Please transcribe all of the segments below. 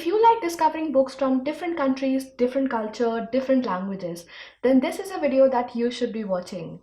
If you like discovering books from different countries, different culture, different languages, then this is a video that you should be watching.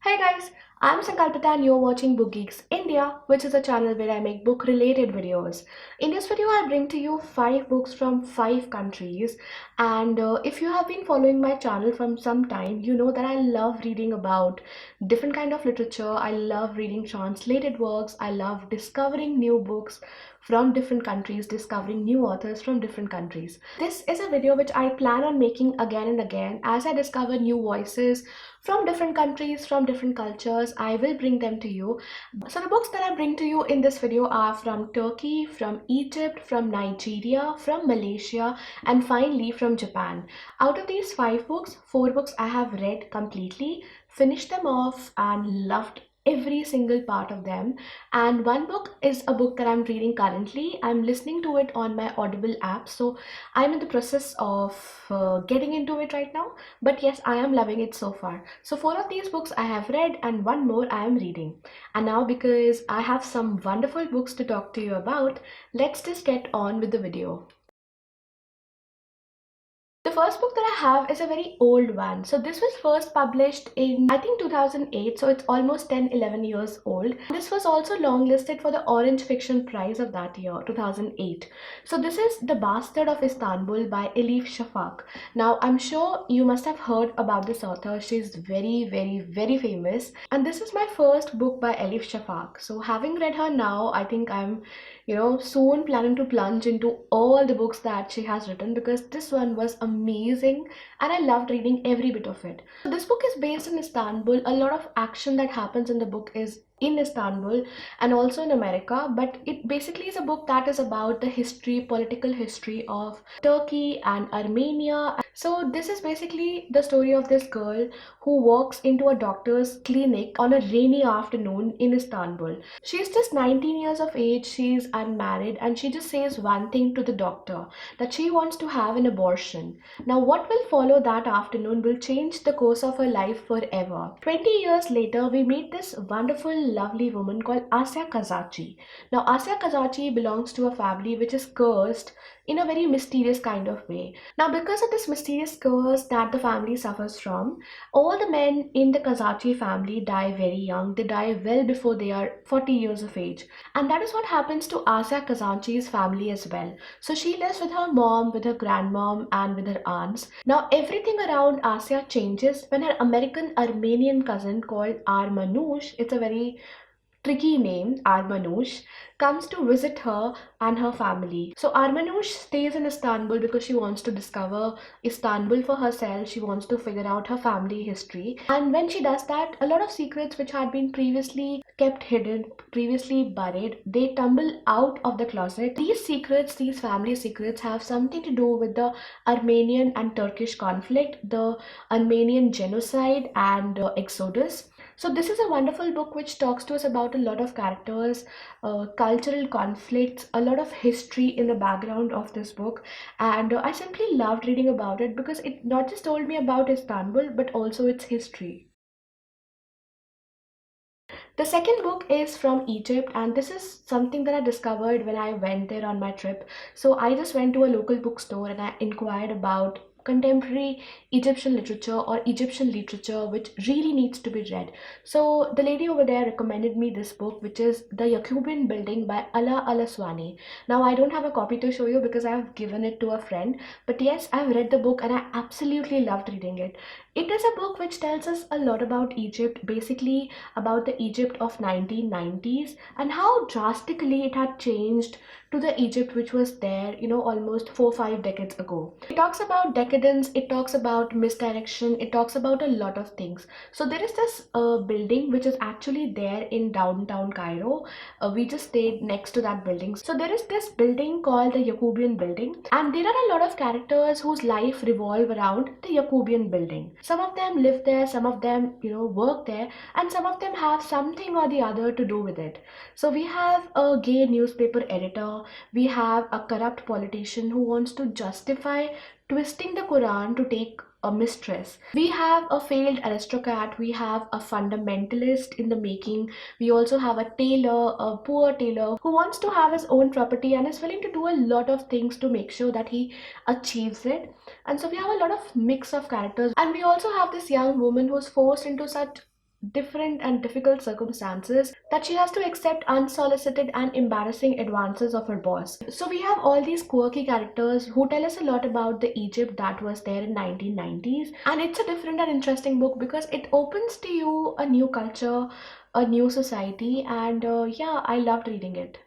Hey guys, I'm Sankalpita and you're watching BookGeeks India, which is a channel where I make book related videos. In this video, I bring to you 5 books from 5 countries, and if you have been following my channel from some time, you know that I love reading about different kind of literature. I love reading translated works. I love discovering new books from different countries, discovering new authors from different countries. This is a video which I plan on making again and again as I discover new voices from different countries, from different cultures. I will bring them to you. So the books that I bring to you in this video are from Turkey, from Egypt, from Nigeria, from Malaysia, and finally from Japan. Out of these 5 books, 4 books I have read completely, finished them off and loved every single part of them, and one book is a book that I'm reading currently. I'm listening to it on my Audible app, so I'm in the process of getting into it right now, but yes, I am loving it so far. So 4 of these books I have read and one more I am reading. And now, because I have some wonderful books to talk to you about, let's just get on with the video. The first book that I have is a very old one. So this was first published in, I think, 2008. So it's almost 10-11 years old. This was also longlisted for the Orange Fiction Prize of that year, 2008. So this is The Bastard of Istanbul by Elif Shafak. Now, I'm sure you must have heard about this author. She's very, very, very famous. And this is my first book by Elif Shafak. So having read her now, I think I'm soon planning to plunge into all the books that she has written, because this one was amazing and I loved reading every bit of it. So this book is based in Istanbul. A lot of action that happens in the book is in Istanbul and also in America, but it basically is a book that is about the history, political history of Turkey and Armenia. So this is basically the story of this girl who walks into a doctor's clinic on a rainy afternoon in Istanbul. She's just 19 years of age, she's unmarried, and she just says one thing to the doctor, that she wants to have an abortion. Now what will follow that afternoon will change the course of her life forever. 20 years later, we meet this wonderful, lovely woman called Asya Kazachi. Now Asya Kazachi belongs to a family which is cursed in a very mysterious kind of way. Now, because of this mysterious curse that the family suffers from, all the men in the Kazachi family die very young. They die well before they are 40 years of age. And that is what happens to Asya Kazachi's family as well. So she lives with her mom, with her grandmom, and with her aunts. Now, everything around Asya changes when her American Armenian cousin called R. Manoush, it's a very tricky name, Armanoush, comes to visit her and her family. So Armanoush stays in Istanbul because she wants to discover Istanbul for herself. She wants to figure out her family history. And when she does that, a lot of secrets which had been previously kept hidden, previously buried, they tumble out of the closet. These secrets, these family secrets, have something to do with the Armenian and Turkish conflict, the Armenian genocide and Exodus. So this is a wonderful book which talks to us about a lot of characters, cultural conflicts, a lot of history in the background of this book, and I simply loved reading about it because it not just told me about Istanbul but also its history. The second book is from Egypt, and this is something that I discovered when I went there on my trip. So I just went to a local bookstore and I inquired about contemporary Egyptian literature or Egyptian literature which really needs to be read. So the lady over there recommended me this book, which is The Yakubian Building by Ala Al-Aswani. Now I don't have a copy to show you because I have given it to a friend, but yes, I've read the book and I absolutely loved reading it. It is a book which tells us a lot about Egypt, basically about the Egypt of 1990s and how drastically it had changed to the Egypt which was there, almost 4-5 decades ago. It talks about decadence, it talks about misdirection, it talks about a lot of things. So there is this building which is actually there in downtown Cairo. We just stayed next to that building. So there is this building called the Yakubian Building, and there are a lot of characters whose life revolve around the Yakubian Building. Some of them live there, some of them, work there, and some of them have something or the other to do with it. So we have a gay newspaper editor, we have a corrupt politician who wants to justify twisting the Quran to take a mistress. We have a failed aristocrat, we have a fundamentalist in the making, we also have a tailor, a poor tailor who wants to have his own property and is willing to do a lot of things to make sure that he achieves it. And so we have a lot of mix of characters, and we also have this young woman who's forced into such different and difficult circumstances that she has to accept unsolicited and embarrassing advances of her boss. So we have all these quirky characters who tell us a lot about the Egypt that was there in 1990s, and it's a different and interesting book because it opens to you a new culture, a new society, and yeah, I loved reading it.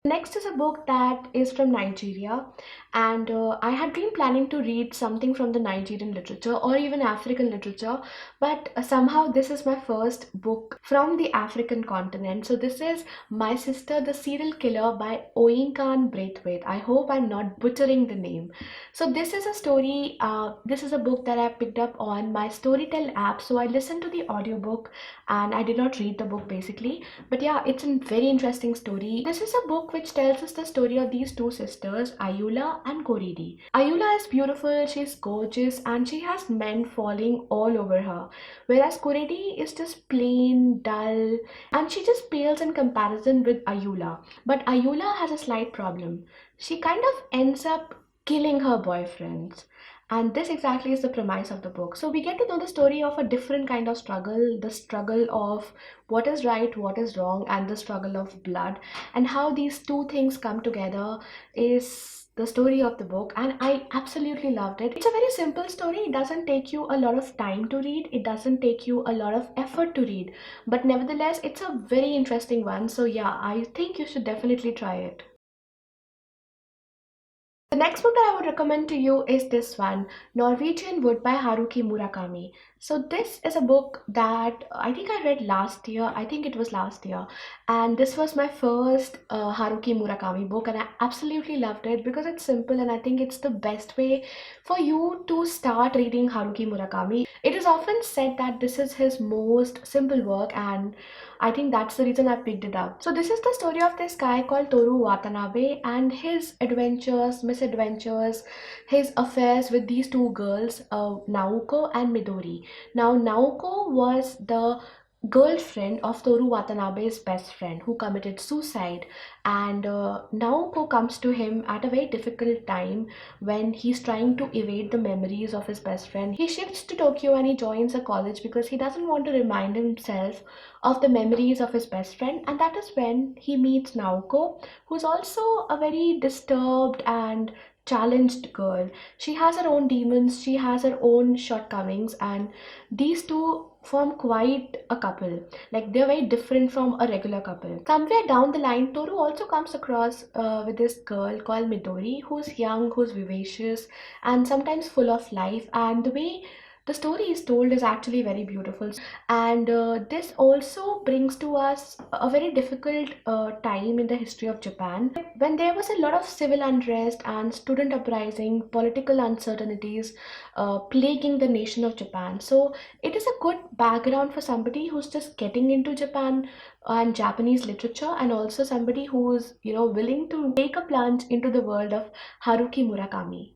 Next is a book that is from Nigeria, and I had been planning to read something from the Nigerian literature or even African literature, but somehow this is my first book from the African continent. So this is My Sister the Serial Killer by Oyinkan Braithwaite. I hope I'm not butchering the name. So this is a story, this is a book that I picked up on my Storytel app. So I listened to the audiobook and I did not read the book basically. But yeah, it's a very interesting story. This is a book which tells us the story of these two sisters, Ayula and Koridi. Ayula is beautiful, she's gorgeous, and she has men falling all over her. Whereas Koridi is just plain, dull, and she just pales in comparison with Ayula. But Ayula has a slight problem. She kind of ends up killing her boyfriends. And this exactly is the premise of the book. So we get to know the story of a different kind of struggle, the struggle of what is right, what is wrong, and the struggle of blood, and how these two things come together is the story of the book. And I absolutely loved it. It's a very simple story. It doesn't take you a lot of time to read, it doesn't take you a lot of effort to read, but nevertheless it's a very interesting one. So yeah, I think you should definitely try it. The next book that I would recommend to you is this one, Norwegian Wood by Haruki Murakami. So this is a book that I think I read last year. I think it was last year. And this was my first Haruki Murakami book, and I absolutely loved it because it's simple and I think it's the best way for you to start reading Haruki Murakami. It is often said that this is his most simple work, and I think that's the reason I picked it up. So this is the story of this guy called Toru Watanabe and his adventures, misadventures, his affairs with these two girls, Naoko and Midori. Now Naoko was the girlfriend of Toru Watanabe's best friend who committed suicide, and Naoko comes to him at a very difficult time when he's trying to evade the memories of his best friend. He shifts to Tokyo and he joins a college because he doesn't want to remind himself of the memories of his best friend, and that is when he meets Naoko, who's also a very disturbed and challenged girl. She has her own demons, she has her own shortcomings, and these two form quite a couple. Like they're very different from a regular couple. Somewhere down the line, Toru also comes across with this girl called Midori, who's young, who's vivacious, and sometimes full of life. And the way the story is told is actually very beautiful. And this also brings to us a very difficult time in the history of Japan when there was a lot of civil unrest and student uprising, political uncertainties plaguing the nation of Japan. So it is a good background for somebody who's just getting into Japan and Japanese literature, and also somebody who's willing to take a plunge into the world of Haruki Murakami.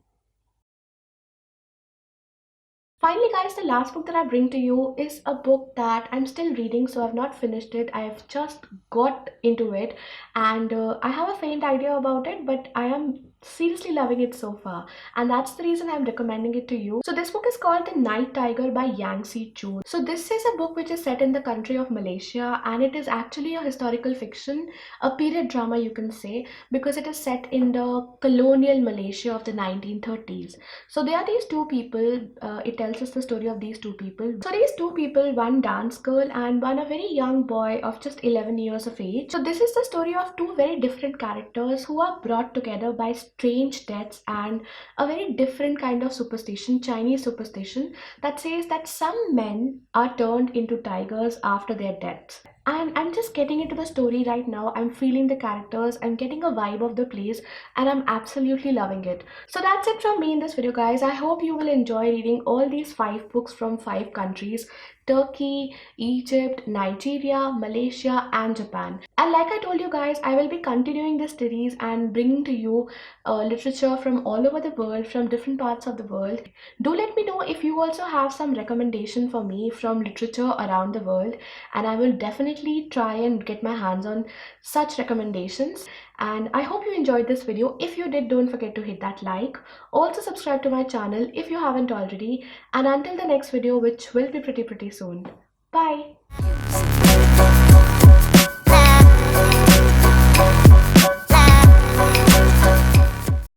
Finally, guys, the last book that I bring to you is a book that I'm still reading, so I've not finished it. I've just got into it, and I have a faint idea about it, but I am seriously loving it so far, and that's the reason I'm recommending it to you. So this book is called The Night Tiger by Yang Si Chun. So this is a book which is set in the country of Malaysia, and it is actually a historical fiction, a period drama you can say, because it is set in the colonial Malaysia of the 1930s. So there are these two people, it tells us the story of these two people. So these two people, one dance girl and one a very young boy of just 11 years of age. So this is the story of two very different characters who are brought together by strange deaths and a very different kind of superstition, Chinese superstition, that says that some men are turned into tigers after their deaths. and I'm just getting into the story right now. I'm feeling the characters, I'm getting a vibe of the place, and I'm absolutely loving it. So that's it from me in this video, guys. I hope you will enjoy reading all these 5 books from 5 countries: Turkey, Egypt, Nigeria, Malaysia, and Japan. And like I told you guys, I will be continuing this series and bringing to you literature from all over the world, from different parts of the world. Do let me know if you also have some recommendation for me from literature around the world, and I will definitely try and get my hands on such recommendations. And I hope you enjoyed this video. If you did, don't forget to hit that like. Also subscribe to my channel if you haven't already. And until the next video, which will be pretty soon. Bye.